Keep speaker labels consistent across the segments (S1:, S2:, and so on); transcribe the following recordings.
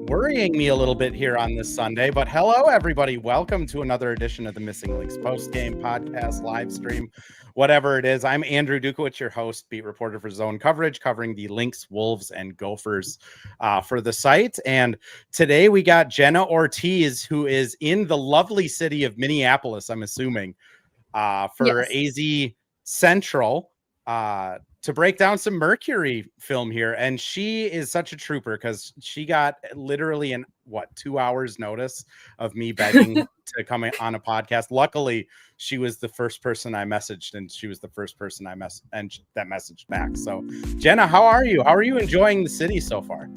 S1: worrying me a little bit here on this Sunday. But hello, everybody. Welcome to another edition of the Missing Links post-game podcast, live stream, whatever it is. I'm Andrew Dukowitz, your host, beat reporter for Zone Coverage, covering the Lynx, Wolves, and Gophers for the site. And today we got Jenna Ortiz, who is in the lovely city of Minneapolis, I'm assuming, for AZ Central to break down some Mercury film here. And she is such a trooper because she got literally in 2 hours notice of me begging to come on a podcast. Luckily, she was the first person I messaged, and she was the first person that messaged back. So Jenna, how are you? How are you enjoying the city so far?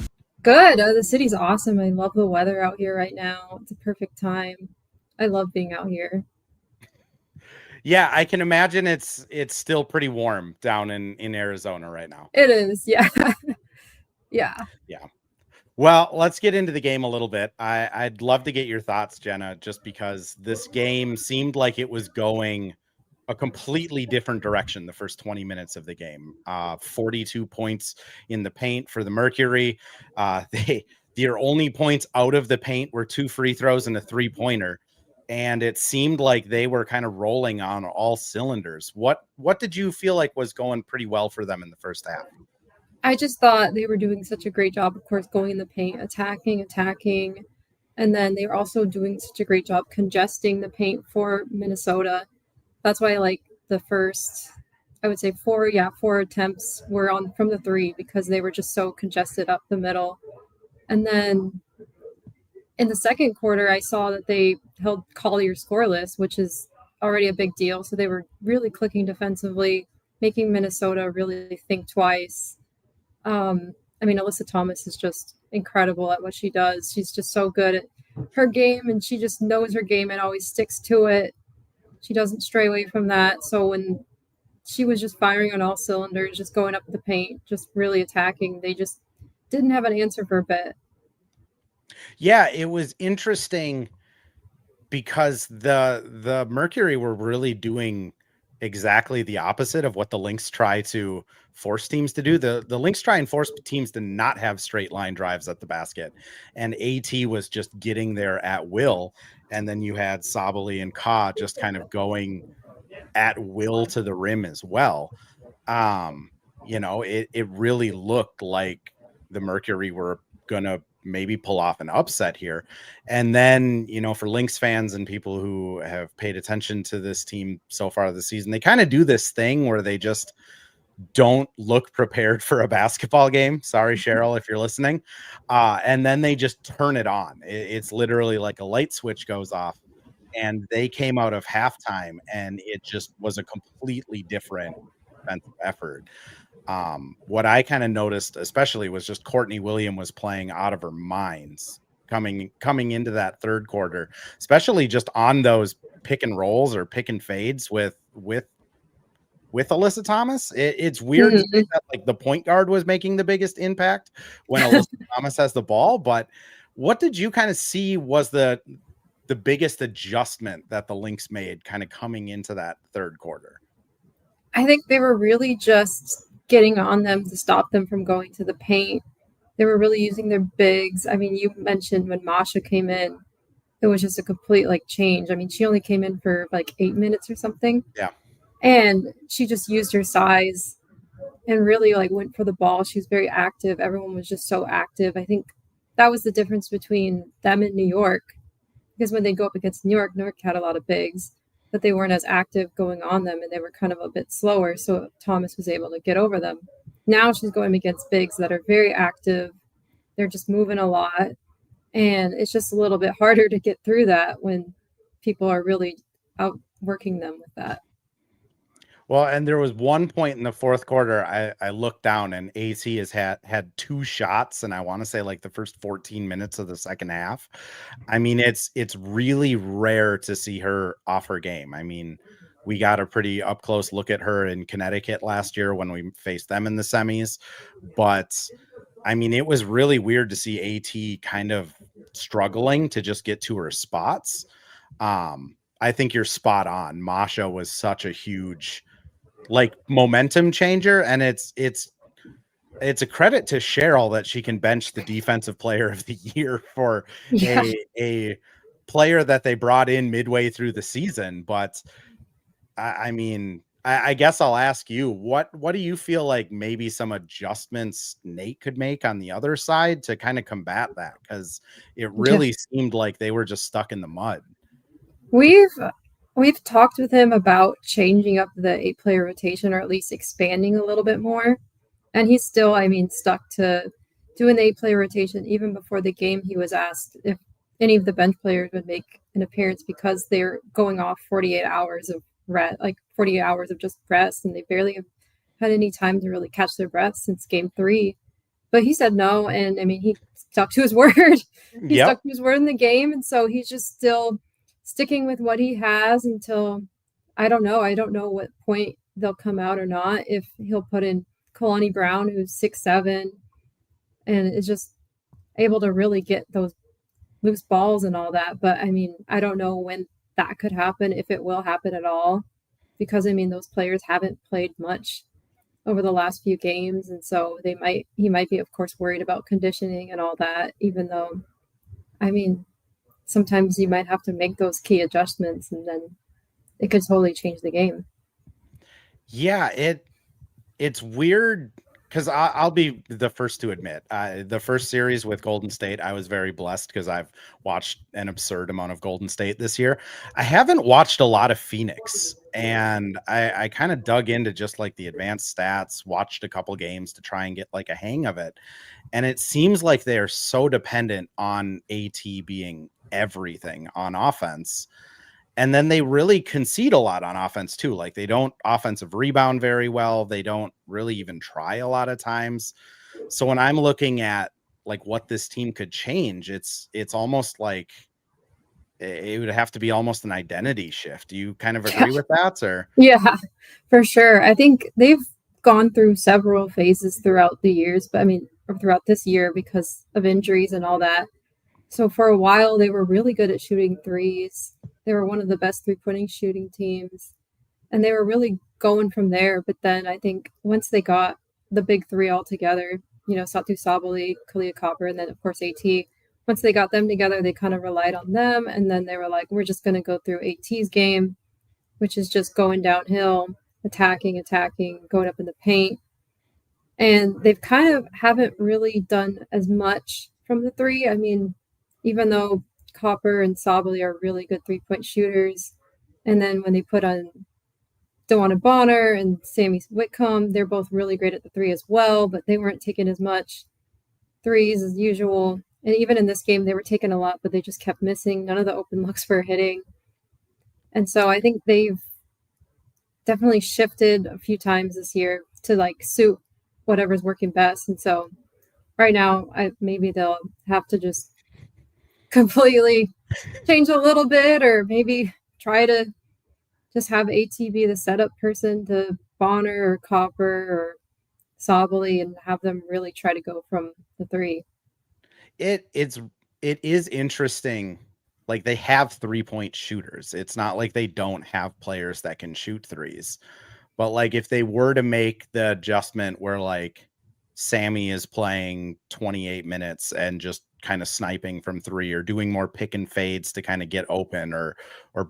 S2: Good. The city's awesome. I love the weather out here right now. It's a perfect time. I love being out here.
S1: Yeah, I can imagine it's still pretty warm down in Arizona right now.
S2: It is, yeah. Yeah.
S1: Well, let's get into the game a little bit. I'd love to get your thoughts, Jenna, just because this game seemed like it was going a completely different direction the first 20 minutes of the game. 42 points in the paint for the Mercury. Their only points out of the paint were 2 free throws and a 3-pointer. And it seemed like they were kind of rolling on all cylinders. What did you feel like was going pretty well for them in the first half?
S2: I just thought they were doing such a great job, of course, going in the paint, attacking. And then they were also doing such a great job congesting the paint for Minnesota. That's why I like the first, I would say 4 attempts were on from the 3 because they were just so congested up the middle. And then in the second quarter, I saw that they held Collier scoreless, which is already a big deal. So they were really clicking defensively, making Minnesota really think twice. Alyssa Thomas is just incredible at what she does. She's just so good at her game, and she just knows her game and always sticks to it. She doesn't stray away from that. So when she was just firing on all cylinders, just going up the paint, just really attacking, they just didn't have an answer for a bit.
S1: Yeah, it was interesting because the Mercury were really doing exactly the opposite of what the Lynx try to force teams to do. The Lynx try and force teams to not have straight line drives at the basket, and AT was just getting there at will. And then you had Sabali and Ka just kind of going at will to the rim as well. It really looked like the Mercury were gonna maybe pull off an upset here. And then, for Lynx fans and people who have paid attention to this team so far this season, they kind of do this thing where they just don't look prepared for a basketball game. Sorry, Cheryl, if you're listening. And then they just turn it on. It's literally like a light switch goes off, and they came out of halftime and it just was a completely different defensive effort. What I kind of noticed, especially, was just Courtney William was playing out of her minds coming into that third quarter, especially just on those pick and rolls or pick and fades with Alyssa Thomas. It's weird to say that like the point guard was making the biggest impact when Alyssa Thomas has the ball, but what did you kind of see was the biggest adjustment that the Lynx made kind of coming into that third quarter?
S2: I think they were really just getting on them to stop them from going to the paint. They were really using their bigs. You mentioned when Masha came in, it was just a complete change. She only came in for 8 minutes or something.
S1: Yeah.
S2: And she just used her size and really went for the ball. She was very active. Everyone was just so active. I think that was the difference between them and New York, because when they go up against New York had a lot of bigs, but they weren't as active going on them, and they were kind of a bit slower, so Thomas was able to get over them. Now she's going against bigs that are very active. They're just moving a lot, and it's just a little bit harder to get through that when people are really outworking them with that.
S1: Well, and there was one point in the fourth quarter, I looked down and AC has had 2 shots, and I want to say the first 14 minutes of the second half. It's really rare to see her off her game. We got a pretty up close look at her in Connecticut last year when we faced them in the semis, but it was really weird to see AT kind of struggling to just get to her spots. I think you're spot on. Masha was such a huge momentum changer, and it's it's a credit to Cheryl that she can bench the defensive player of the year for
S2: Yeah.
S1: a player that they brought in midway through the season. But I mean, I guess I'll ask you, what do you feel like maybe some adjustments Nate could make on the other side to kind of combat that? Because it
S2: Yeah.
S1: really seemed like they were just stuck in the mud.
S2: We've talked with him about changing up the 8-player rotation, or at least expanding a little bit more. And he's still, I mean, stuck to doing the 8-player rotation. Even before the game, he was asked if any of the bench players would make an appearance because they're going off 48 hours of rest, like 48 hours of just rest, and they barely have had any time to really catch their breath since game 3. But he said no, and I mean, he stuck to his word. He
S1: Yep.
S2: stuck to his word in the game, and so he's just still sticking with what he has until I don't know. I don't know what point they'll come out or not. If he'll put in Kalani Brown, who's 6'7", and is just able to really get those loose balls and all that. But I mean, I don't know when that could happen, if it will happen at all, because I mean, those players haven't played much over the last few games, and so he might be, of course, worried about conditioning and all that, even though, I mean, sometimes you might have to make those key adjustments, and then it could totally change the game.
S1: Yeah, it's weird because I'll be the first to admit, the first series with Golden State, I was very blessed because I've watched an absurd amount of Golden State this year. I haven't watched a lot of Phoenix, and I kind of dug into just like the advanced stats, watched a couple games to try and get like a hang of it. And it seems like they are so dependent on AT being everything on offense. And then they really concede a lot on offense too. Like they don't offensive rebound very well. They don't really even try a lot of times. So when I'm looking at like what this team could change, it's almost like it would have to be almost an identity shift. Do you kind of agree with that, or?
S2: Yeah, for sure. I think they've gone through several phases throughout the years, but I mean, or throughout this year because of injuries and all that. So for a while, they were really good at shooting threes. They were one of the best three-point shooting teams, and they were really going from there. But then I think once they got the big three all together, you know, Satu Sabali, Kalia Copper, and then of course AT. Once they got them together, they kind of relied on them, and then they were like, we're just going to go through AT's game, which is just going downhill, attacking, going up in the paint. And they've kind of haven't really done as much from the three. I mean, even though Copper and Sabali are really good three-point shooters, and then when they put on DeWanna Bonner and Sammy Whitcomb, they're both really great at the three as well, but they weren't taking as much threes as usual. And even in this game, they were taking a lot, but they just kept missing. None of the open looks were hitting. And so I think they've definitely shifted a few times this year to like suit whatever's working best. And so right now, maybe they'll have to just completely change a little bit, or maybe try to just have AT be the setup person to Bonner or Copper or Sabali and have them really try to go from the three.
S1: It is interesting. Like they have 3-point shooters. It's not like they don't have players that can shoot threes. But like if they were to make the adjustment where like Sammy is playing 28 minutes and just kind of sniping from three, or doing more pick and fades to kind of get open, or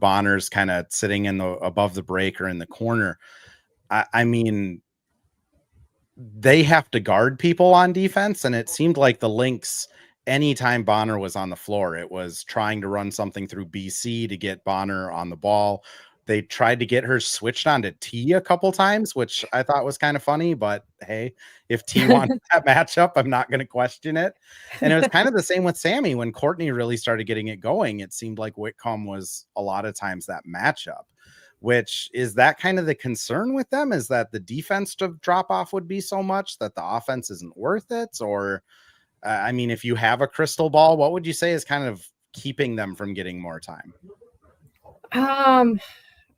S1: Bonner's kind of sitting in the above the break or in the corner. I mean, they have to guard people on defense, and it seemed like the Lynx, anytime Bonner was on the floor, it was trying to run something through BC to get Bonner on the ball. They tried to get her switched onto T a couple times, which I thought was kind of funny, but hey, if T wants that matchup, I'm not going to question it. And it was kind of the same with Sammy. When Courtney really started getting it going, it seemed like Whitcomb was a lot of times that matchup. Which is that kind of the concern with them, is that the defense to drop off would be so much that the offense isn't worth it? Or, I mean, if you have a crystal ball, what would you say is kind of keeping them from getting more time?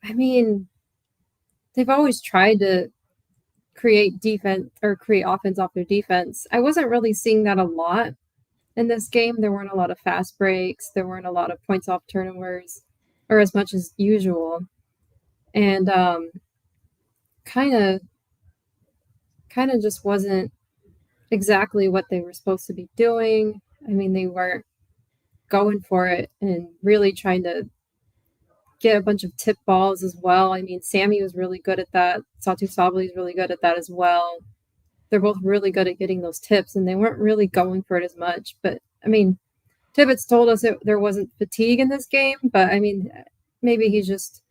S2: I mean, they've always tried to create defense or create offense off their defense. I wasn't really seeing that a lot in this game. There weren't a lot of fast breaks. There weren't a lot of points off turnovers, or as much as usual. And kind of just wasn't exactly what they were supposed to be doing. I mean, they weren't going for it and really trying to get a bunch of tip balls as well. I mean, Sammy was really good at that. Satu Sabli is really good at that as well. They're both really good at getting those tips, and they weren't really going for it as much. But, I mean, Tibbetts told us that there wasn't fatigue in this game, but, I mean, maybe he's just,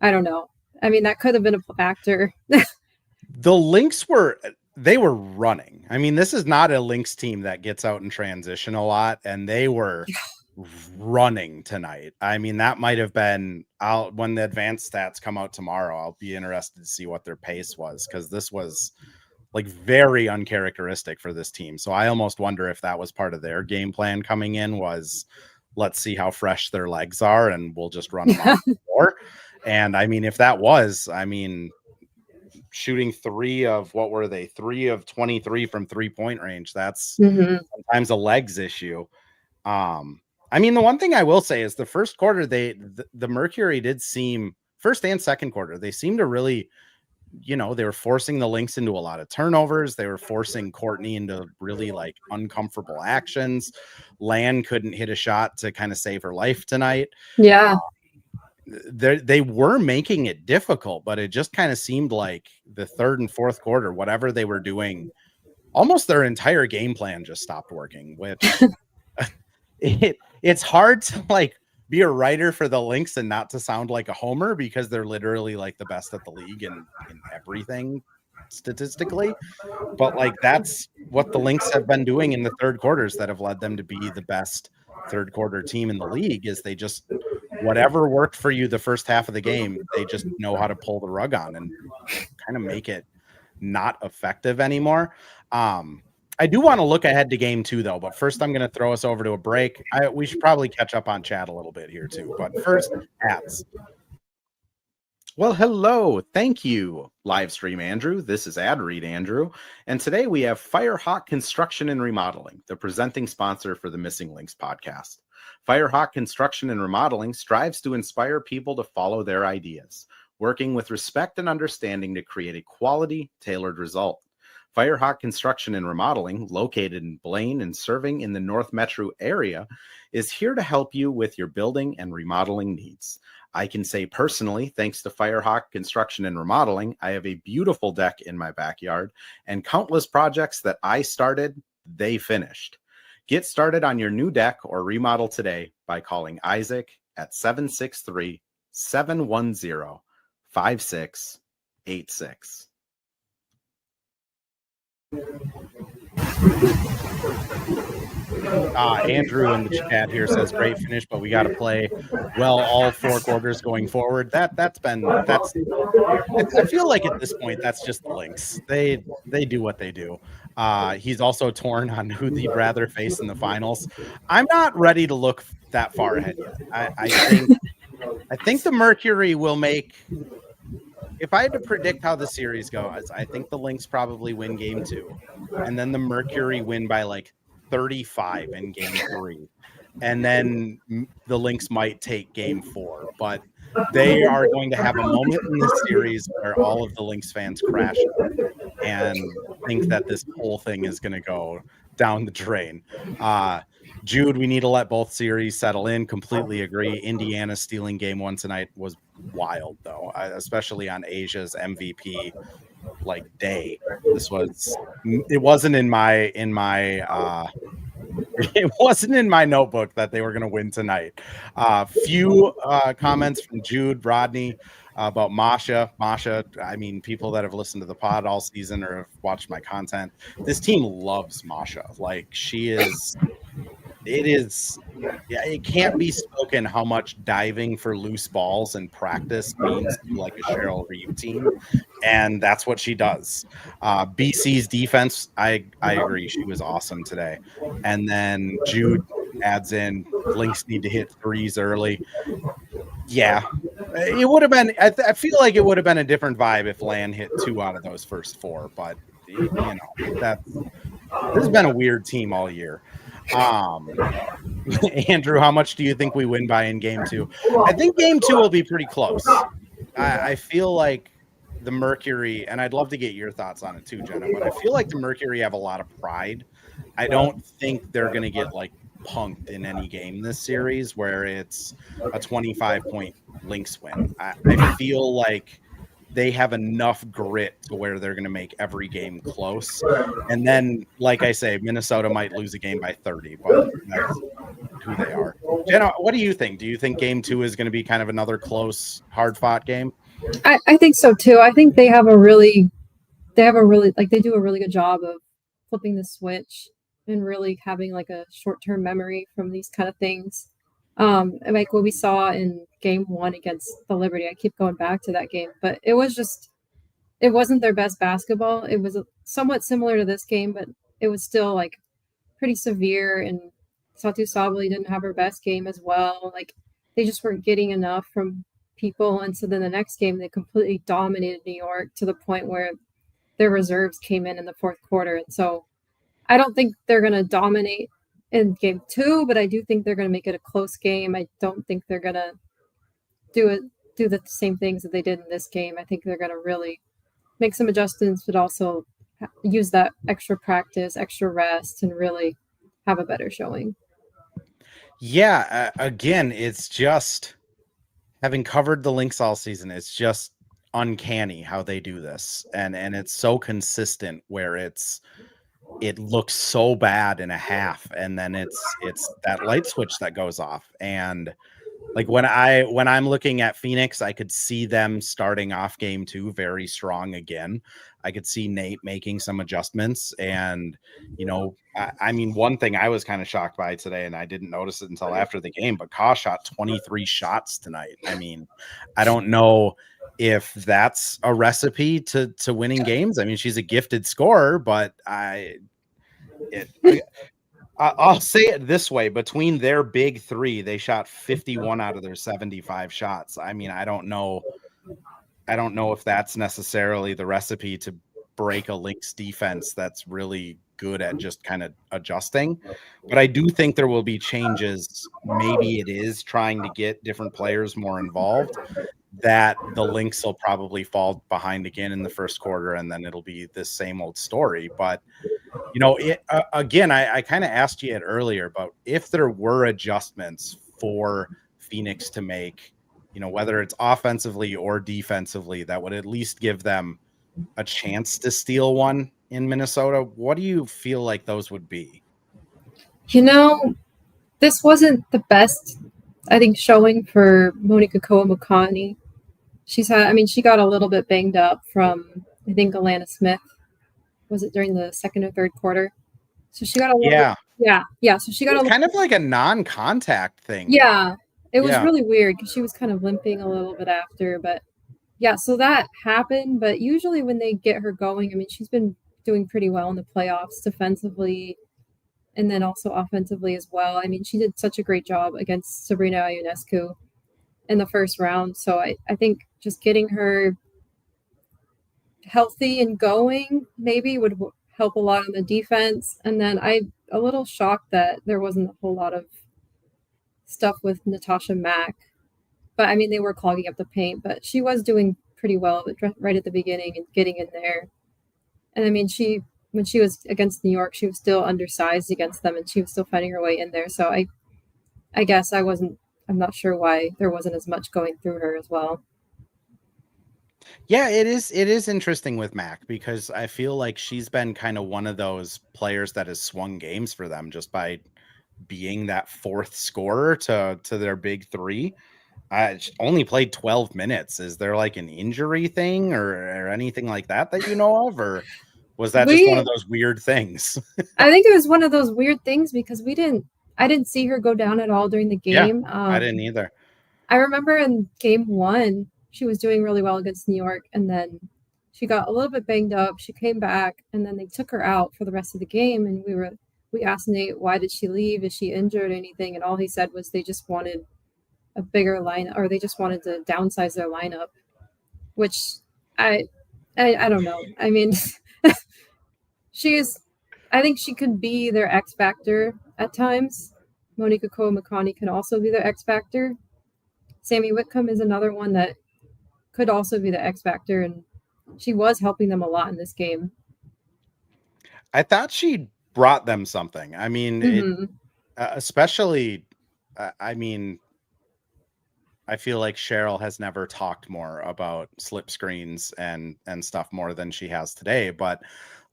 S2: I don't know. I mean, that could have been a factor.
S1: The Lynx were running. I mean, this is not a Lynx team that gets out in transition a lot, and they were running tonight. I mean, that might have been when the advanced stats come out tomorrow. I'll be interested to see what their pace was, because this was like very uncharacteristic for this team. So I almost wonder if that was part of their game plan coming in, was let's see how fresh their legs are and we'll just run them off the floor. And I mean, if that was, I mean, shooting 3 of 23 from 3-point range, that's sometimes a legs issue. I mean, the one thing I will say is the first quarter, the Mercury did seem, first and second quarter, they seemed to really, you know, they were forcing the Lynx into a lot of turnovers. They were forcing Courtney into really like uncomfortable actions. Lan couldn't hit a shot to kind of save her life tonight.
S2: Yeah.
S1: They were making it difficult, but it just kind of seemed like the third and fourth quarter, whatever they were doing, almost their entire game plan just stopped working, which it's hard to like be a writer for the Lynx and not to sound like a homer, because they're literally like the best at the league in everything statistically. But like, that's what the Lynx have been doing in the third quarters that have led them to be the best third quarter team in the league, is they just, whatever worked for you the first half of the game, they just know how to pull the rug on and kind of make it not effective anymore. I do want to look ahead to game 2 though, but first I'm going to throw us over to a break. We should probably catch up on chat a little bit here too, but first, ads. Well, hello. Thank you, Livestream Andrew. This is Ad Read Andrew. And today we have Firehawk Construction and Remodeling, the presenting sponsor for the Missing Links podcast. Firehawk Construction and Remodeling strives to inspire people to follow their ideas, working with respect and understanding to create a quality, tailored result. Firehawk Construction and Remodeling, located in Blaine and serving in the North Metro area, is here to help you with your building and remodeling needs. I can say personally, thanks to Firehawk Construction and Remodeling, I have a beautiful deck in my backyard, and countless projects that I started, they finished. Get started on your new deck or remodel today by calling Isaac at 763-710-5686. Andrew in the chat here says great finish, but we got to play well all 4 quarters going forward. I feel like at this point that's just the Lynx. They do what they do. He's also torn on who he'd rather face in the finals. I'm not ready to look that far ahead yet. I think the Mercury will make. If I had to predict how the series goes, I think the Lynx probably win game 2, and then the Mercury win by like 35 in game 3, and then the Lynx might take game 4. But they are going to have a moment in this series where all of the Lynx fans crash and think that this whole thing is going to go down the drain. Jude, we need to let both series settle in. Completely agree. Indiana stealing game 1 tonight was wild, though, especially on Asia's MVP like day. It wasn't in my it wasn't in my notebook that they were going to win tonight. Few comments from Jude, Rodney about Masha. I mean, people that have listened to the pod all season or have watched my content, this team loves Masha. Like, she is. It can't be spoken how much diving for loose balls in practice means to like a Cheryl Reeve team, and that's what she does. BC's defense, I agree, she was awesome today. And then Jude adds in, Lynx need to hit threes early. Yeah, it would have been. I feel like it would have been a different vibe if Lan hit 2 out of those first 4, but you know, this has been a weird team all year. Andrew, how much do you think we win by in game 2? I think game 2 will be pretty close. I feel like the Mercury, and I'd love to get your thoughts on it too, Jenna, but I feel like the Mercury have a lot of pride. I don't think they're going to get like punked in any game this series where it's a 25-point Lynx win. I feel like they have enough grit to where they're going to make every game close. And then, like I say, Minnesota might lose a game by 30, but that's who they are. Jenna, what do you think? Do you think game 2 is going to be kind of another close, hard-fought game?
S2: I think so too. I think they do a really good job of flipping the switch and really having like a short-term memory from these kind of things. And like what we saw in game 1 against the Liberty, I keep going back to that game, but it wasn't their best basketball. It was somewhat similar to this game, but it was still like pretty severe, and Satu Sabali didn't have her best game as well. Like they just weren't getting enough from people. And so then the next game, they completely dominated New York to the point where their reserves came in the fourth quarter. And so I don't think they're going to dominate in game 2, but I do think they're going to make it a close game. I don't think they're going to do the same things that they did in this game. I think they're going to really make some adjustments, but also use that extra practice, extra rest, and really have a better showing.
S1: Yeah, again, it's just having covered the Lynx all season, it's just uncanny how they do this. And it's so consistent where it looks so bad in a half, and then it's that light switch that goes off. And like when I'm looking at Phoenix, I could see them starting off game 2 very strong again. I could see Nate making some adjustments. And, you know, I mean, one thing I was kind of shocked by today, and I didn't notice it until after the game, but Ka shot 23 shots tonight. I mean, I don't know if that's a recipe to winning games. I mean, she's a gifted scorer, but I'll say it this way: between their big 3, they shot 51 out of their 75 shots. I mean, I don't know if that's necessarily the recipe to break a Lynx defense that's really good at just kind of adjusting. But I do think there will be changes. Maybe it is trying to get different players more involved, that the Lynx will probably fall behind again in the first quarter, and then it'll be this same old story. But, you know, again, I kind of asked you it earlier, but if there were adjustments for Phoenix to make, you know, whether it's offensively or defensively, that would at least give them a chance to steal one in Minnesota, what do you feel like those would be?
S2: You know, this wasn't the best, I think, showing for Monica Koa-Makani. She got a little bit banged up from, I think, Alana Smith. Was it during the second or third quarter? So she got a little bit, so she got
S1: kind of like a non-contact thing.
S2: Yeah, it was really weird because she was kind of limping a little bit after, but yeah, so that happened. But usually when they get her going, I mean, she's been doing pretty well in the playoffs defensively and then also offensively as well. I mean, she did such a great job against Sabrina Ionescu in the first round. So I think just getting her healthy and going maybe would help a lot on the defense. And then I'm a little shocked that there wasn't a whole lot of stuff with Natasha Mack. But, I mean, they were clogging up the paint. But she was doing pretty well right at the beginning and getting in there. And, I mean, when she was against New York, she was still undersized against them, and she was still finding her way in there. So I guess I'm not sure why there wasn't as much going through her as well.
S1: Yeah, it is interesting with Mac, because I feel like she's been kind of one of those players that has swung games for them just by being that fourth scorer to their big 3. She only played 12 minutes. Is there like an injury thing or anything like that you know of, or was that just one of those weird things?
S2: I think it was one of those weird things because I didn't see her go down at all during the game.
S1: Yeah, I didn't either.
S2: I remember in game 1, she was doing really well against New York, and then she got a little bit banged up. She came back, and then they took her out for the rest of the game, and we asked Nate, why did she leave? Is she injured or anything? And all he said was they just wanted a bigger lineup, or they just wanted to downsize their lineup, which I don't know. I mean, I think she could be their X factor at times. Monica Koa-Makani can also be their X factor. Sammy Whitcomb is another one that could also be the X factor. And she was helping them a lot in this game.
S1: I thought she brought them something. I mean, especially, I mean, I feel like Cheryl has never talked more about slip screens and stuff more than she has today. But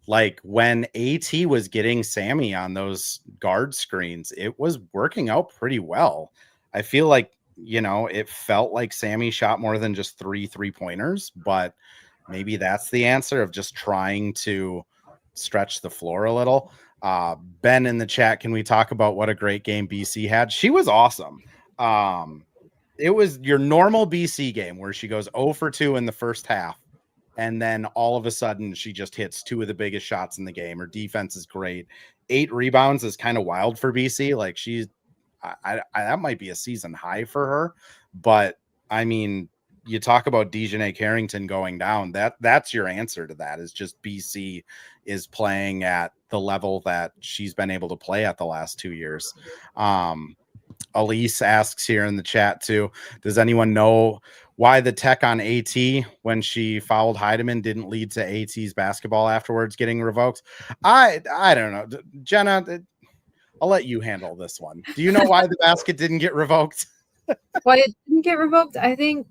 S1: like when AT was getting Sammy on those guard screens, it was working out pretty well. I feel like, it felt like Sammy shot more than just 3-pointers, but maybe that's the answer of just trying to stretch the floor a little. Ben in the chat, can we talk about what a great game BC had? She was awesome. It was your normal BC game where she goes 0 for 2 in the first half. And then all of a sudden she just hits 2 of the biggest shots in the game. Her defense is great. 8 rebounds is kind of wild for BC. Like that might be a season high for her. But I mean, you talk about Dejanay Carrington going down. That's your answer to that, is just BC is playing at the level that she's been able to play at the last 2 years. Elise asks here in the chat too, does anyone know why the tech on AT when she fouled Heidemann didn't lead to AT's basketball afterwards getting revoked? I don't know. Jenna, I'll let you handle this one. Do you know why the basket didn't get revoked?
S2: Why it didn't get revoked? I feel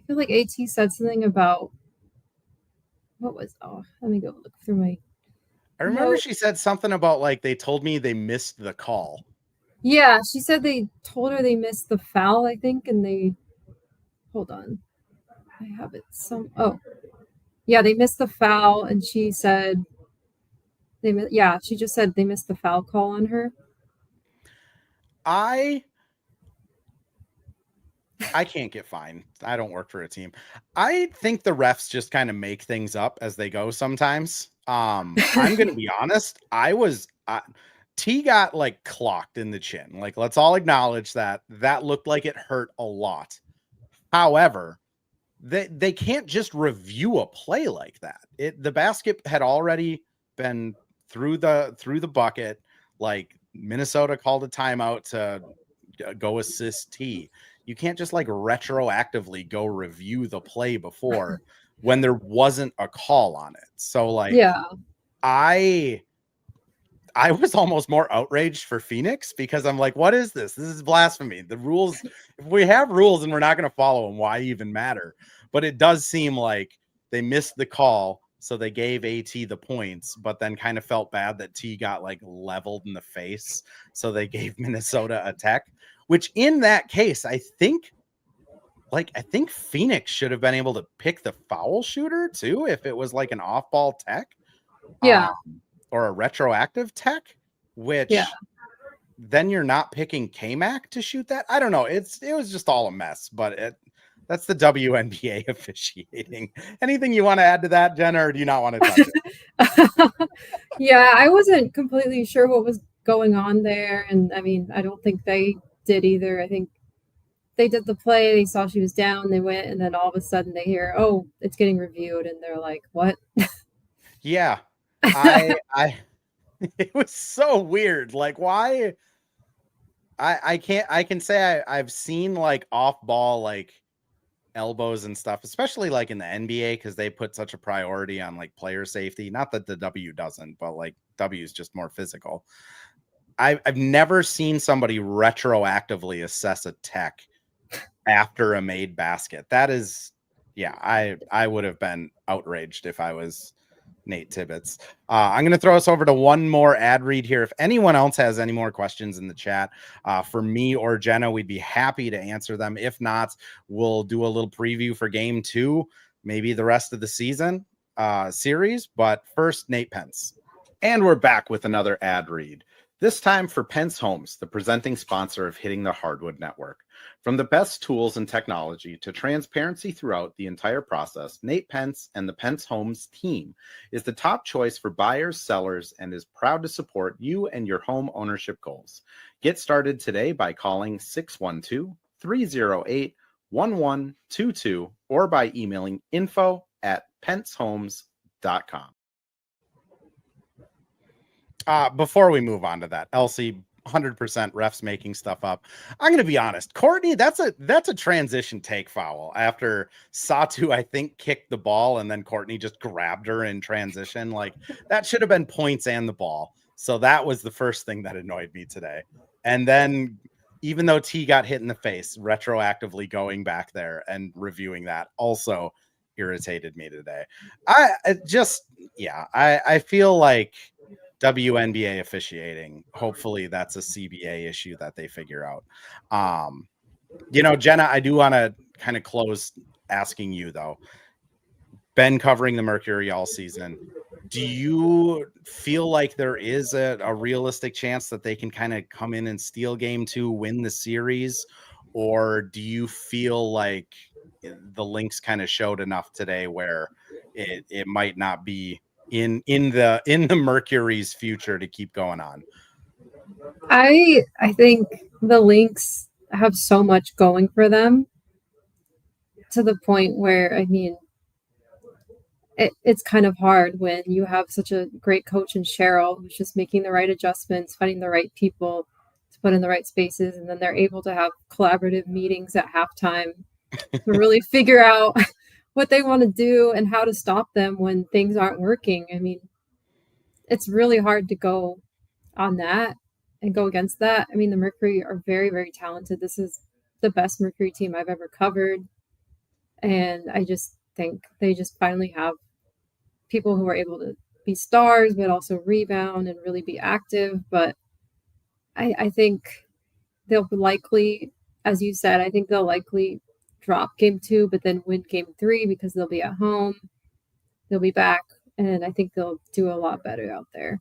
S2: like AT said something about let me go look through my
S1: I remember she said something about like they told me they missed the call.
S2: Yeah, she said they told her they missed the foul, I think, and hold on. I have it they missed the foul, and she said she just said they missed the foul call on her.
S1: I can't get fined. I don't work for a team. I think the refs just kind of make things up as they go sometimes. I'm going to be honest. T got like clocked in the chin. Like, let's all acknowledge that looked like it hurt a lot. However, they can't just review a play like that. The basket had already been through the bucket. Like, Minnesota called a timeout to go assist T. You can't just like retroactively go review the play before when there wasn't a call on it. So like, yeah, I was almost more outraged for Phoenix because I'm like, what is this? This is blasphemy. The rules, if we have rules and we're not going to follow them, why even matter? But it does seem like they missed the call, so they gave AT the points, but then kind of felt bad that T got like leveled in the face, so they gave Minnesota a tech, which in that case, I think Phoenix should have been able to pick the foul shooter too if it was like an off-ball tech.
S2: Yeah.
S1: Or a retroactive tech, which then you're not picking K-Mac to shoot that. I don't know. It was just all a mess, but that's the WNBA officiating. Anything you want to add to that, Jenna, or do you not want to touch it?
S2: Yeah, I wasn't completely sure what was going on there. And I mean, I don't think they did either. I think they did the play, they saw she was down, they went, and then all of a sudden they hear, oh, it's getting reviewed, and they're like, what?
S1: Yeah. It was so weird. Like, why? I can say I've seen like off ball, like elbows and stuff, especially like in the NBA, because they put such a priority on like player safety. Not that the W doesn't, but like W is just more physical. I've never seen somebody retroactively assess a tech after a made basket. That is, yeah, I would have been outraged if I was Nate Tibbetts. I'm going to throw us over to one more ad read here. If anyone else has any more questions in the chat for me or Jenna, we'd be happy to answer them. If not, we'll do a little preview for game 2, maybe the rest of the season series. But first, Nate Pence. And we're back with another ad read. This time for Pence Homes, the presenting sponsor of Hitting the Hardwood Network. From the best tools and technology to transparency throughout the entire process, Nate Pence and the Pence Homes team is the top choice for buyers, sellers, and is proud to support you and your home ownership goals. Get started today by calling 612-308-1122 or by emailing info@pencehomes.com. Before we move on to that, Elsie, 100% refs making stuff up. I'm going to be honest. Courtney, that's a transition take foul after Satu, I think, kicked the ball and then Courtney just grabbed her in transition. Like, that should have been points and the ball. So that was the first thing that annoyed me today. And then even though T got hit in the face, retroactively going back there and reviewing that also irritated me today. I feel like WNBA officiating, hopefully that's a CBA issue that they figure out. Jenna, I do want to kind of close asking you though, been covering the Mercury all season. Do you feel like there is a realistic chance that they can kind of come in and steal game 2, win the series? Or do you feel like the Lynx kind of showed enough today where it might not be in the Mercury's future to keep going on?
S2: I think the Lynx have so much going for them to the point where, I mean, it's kind of hard when you have such a great coach in Cheryl who's just making the right adjustments, finding the right people to put in the right spaces, and then they're able to have collaborative meetings at halftime to really figure out what they want to do and how to stop them when things aren't working. I mean, it's really hard to go on that and go against that. I mean, the Mercury are very, very talented. This is the best Mercury team I've ever covered. And I just think they just finally have people who are able to be stars, but also rebound and really be active. But I think they'll likely, as you said, I think they'll likely drop game 2, but then win game 3 because they'll be at home. They'll be back. And I think they'll do a lot better out there.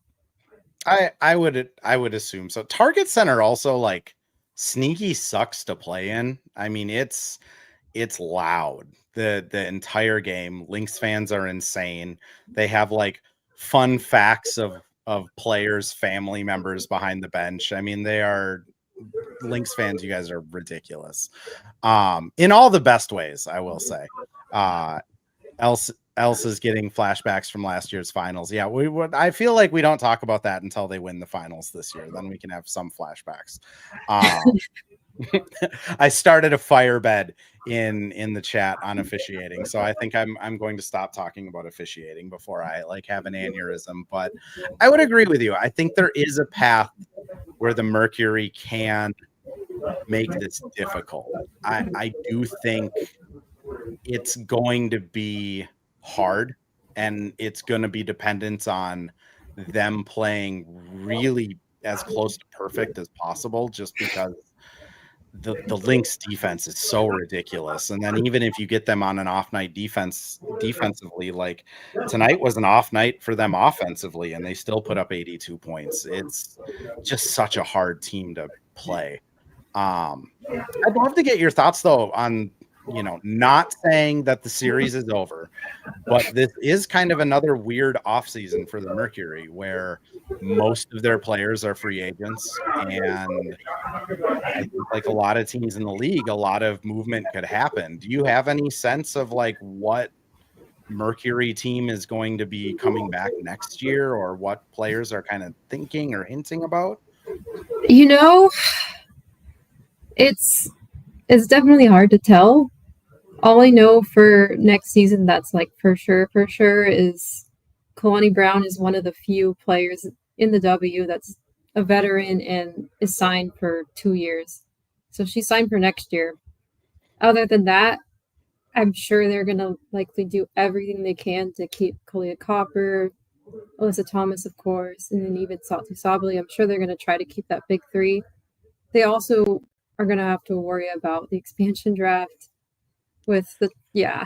S1: I would assume so. Target Center also like sneaky sucks to play in. I mean, it's loud the entire game. Lynx fans are insane. They have like fun facts of players, family members behind the bench. I mean, they are Lynx fans. You guys are ridiculous. In all the best ways, I will say. Else is getting flashbacks from last year's finals. Yeah, I feel like we don't talk about that until they win the finals this year. Then we can have some flashbacks. I started a firebed in the chat on officiating, so I think I'm going to stop talking about officiating before I like have an aneurysm. But I would agree with you. I think there is a path where the Mercury can make this difficult. I do think it's going to be hard, and it's going to be dependent on them playing really as close to perfect as possible, just because the Lynx defense is so ridiculous. And then even if you get them on an off night defensively, like tonight was an off night for them offensively, and they still put up 82 points. It's just such a hard team to play. I'd love to get your thoughts though on, not saying that the series is over, but this is kind of another weird offseason for the Mercury where most of their players are free agents. And I think like a lot of teams in the league, a lot of movement could happen. Do you have any sense of like what Mercury team is going to be coming back next year, or what players are kind of thinking or hinting about?
S2: It's definitely hard to tell. All I know for next season that's like for sure is Kalani Brown is one of the few players in the W that's a veteran and is signed for 2 years. So she's signed for next year. Other than that, I'm sure they're going to likely do everything they can to keep Kalia Copper, Alyssa Thomas, of course, and then even Satu Sabali. I'm sure they're going to try to keep that big 3. They also are going to have to worry about the expansion draft with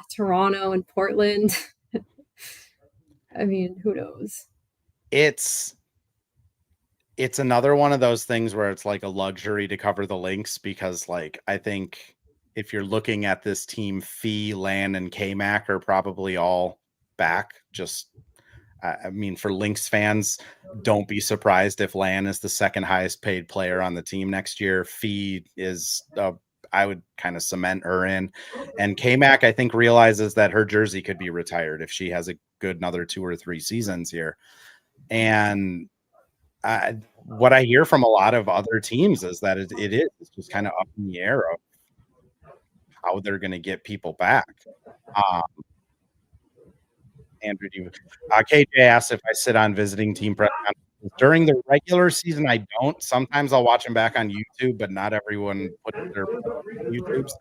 S2: Toronto and Portland. I mean, who knows?
S1: It's another one of those things where it's like a luxury to cover the Lynx, because like I think if you're looking at this team, Fee, Lan, and K-Mac are probably all back. Just I mean, for Lynx fans, don't be surprised if Lan is the second highest paid player on the team next year. Fee is I would kind of cement her in. And K-Mac, I think, realizes that her jersey could be retired if she has a good another 2 or 3 seasons here. And what I hear from a lot of other teams is that it's just kind of up in the air of how they're going to get people back. Andrew, KJ asked if I sit on visiting team press conferences. During the regular season, I don't. Sometimes I'll watch them back on YouTube, but not everyone puts their YouTubes.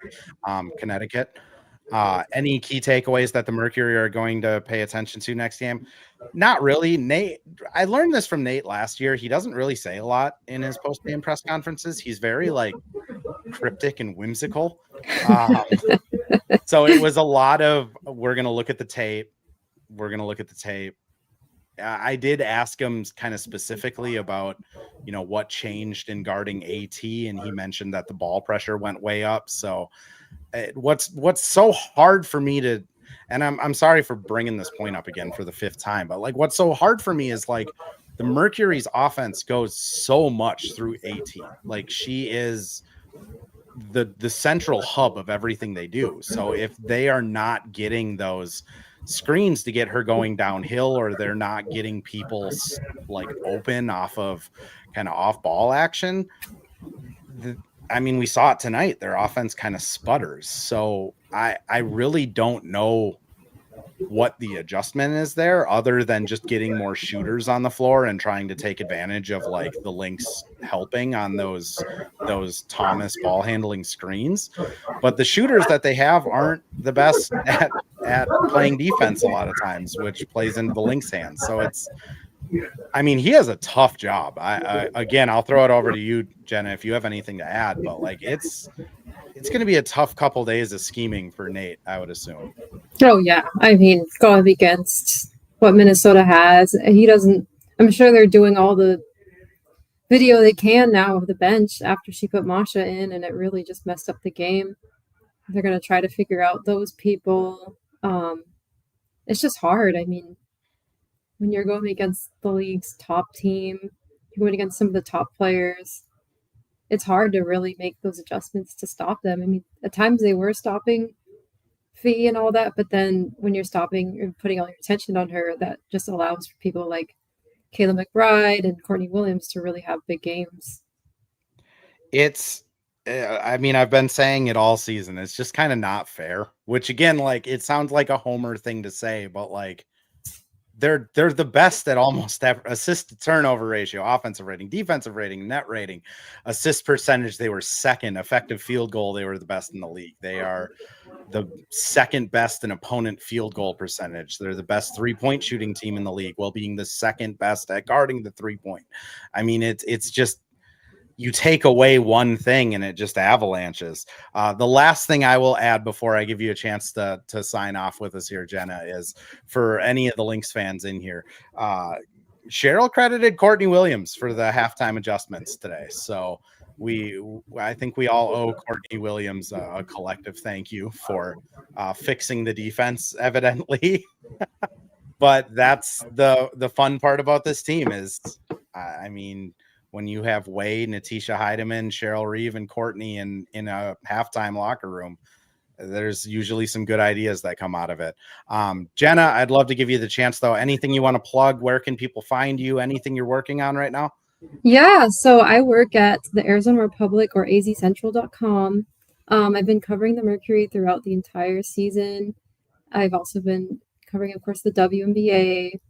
S1: Connecticut. Any key takeaways that the Mercury are going to pay attention to next game? Not really. Nate, I learned this from Nate last year. He doesn't really say a lot in his post-game press conferences. He's very cryptic and whimsical. So it was a lot of, we're going to look at the tape. I did ask him kind of specifically about, what changed in guarding AT, and he mentioned that the ball pressure went way up. So what's so hard for me to, and I'm sorry for bringing this point up again for the fifth time, but what's so hard for me is the Mercury's offense goes so much through AT. She is the central hub of everything they do. So if they are not getting those screens to get her going downhill, or they're not getting people open off of kind of off ball action, we saw it tonight. Their offense kind of sputters. So I really don't know what the adjustment is there, other than just getting more shooters on the floor and trying to take advantage of the Lynx helping on those Thomas ball handling screens. But the shooters that they have aren't the best at playing defense a lot of times, which plays into the Lynx hands. So he has a tough job. Again, I'll throw it over to you, Jenna, if you have anything to add, but it's going to be a tough couple days of scheming for Nate, I would assume.
S2: Oh, yeah. Going up against what Minnesota has, I'm sure they're doing all the video they can now of the bench after she put Masha in, and it really just messed up the game. They're going to try to figure out those people. It's just hard. When you're going against the league's top team, you're going against some of the top players, it's hard to really make those adjustments to stop them. At times they were stopping Fee and all that, but then when you're stopping and putting all your attention on her, that just allows for people like Kayla McBride and Courtney Williams to really have big games.
S1: I've been saying it all season. It's just kind of not fair, which again, it sounds like a homer thing to say, but they're the best at almost assist to turnover ratio, offensive rating, defensive rating, net rating, assist percentage. They were second. Effective field goal, they were the best in the league. They are the second best in opponent field goal percentage. They're the best 3-point shooting team in the league, while being the second best at guarding the 3-point. It's just, you take away one thing and it just avalanches. The last thing I will add before I give you a chance to sign off with us here, Jenna, is for any of the Lynx fans in here, Cheryl credited Courtney Williams for the halftime adjustments today. So I think we all owe Courtney Williams a collective thank you for fixing the defense, evidently. But that's the fun part about this team is, when you have Wade, Natisha Heidemann, Cheryl Reeve, and Courtney in a halftime locker room, there's usually some good ideas that come out of it. Jenna, I'd love to give you the chance, though. Anything you want to plug? Where can people find you? Anything you're working on right now?
S2: Yeah, so I work at the Arizona Republic, or AZCentral.com. I've been covering the Mercury throughout the entire season. I've also been covering, of course, the WNBA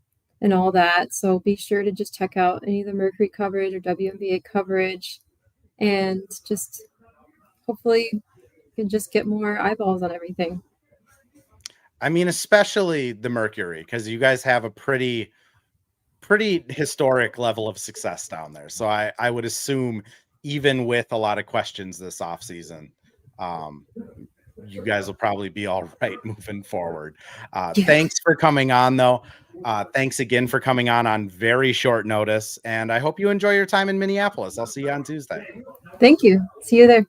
S2: and all that. So be sure to just check out any of the Mercury coverage or WNBA coverage, and just hopefully you can just get more eyeballs on everything.
S1: Especially the Mercury, because you guys have a pretty historic level of success down there. So I would assume, even with a lot of questions this offseason, you guys will probably be all right moving forward. Thanks for coming on, though. Thanks again for coming on very short notice. And I hope you enjoy your time in Minneapolis. I'll see you on Tuesday.
S2: Thank you. See you there.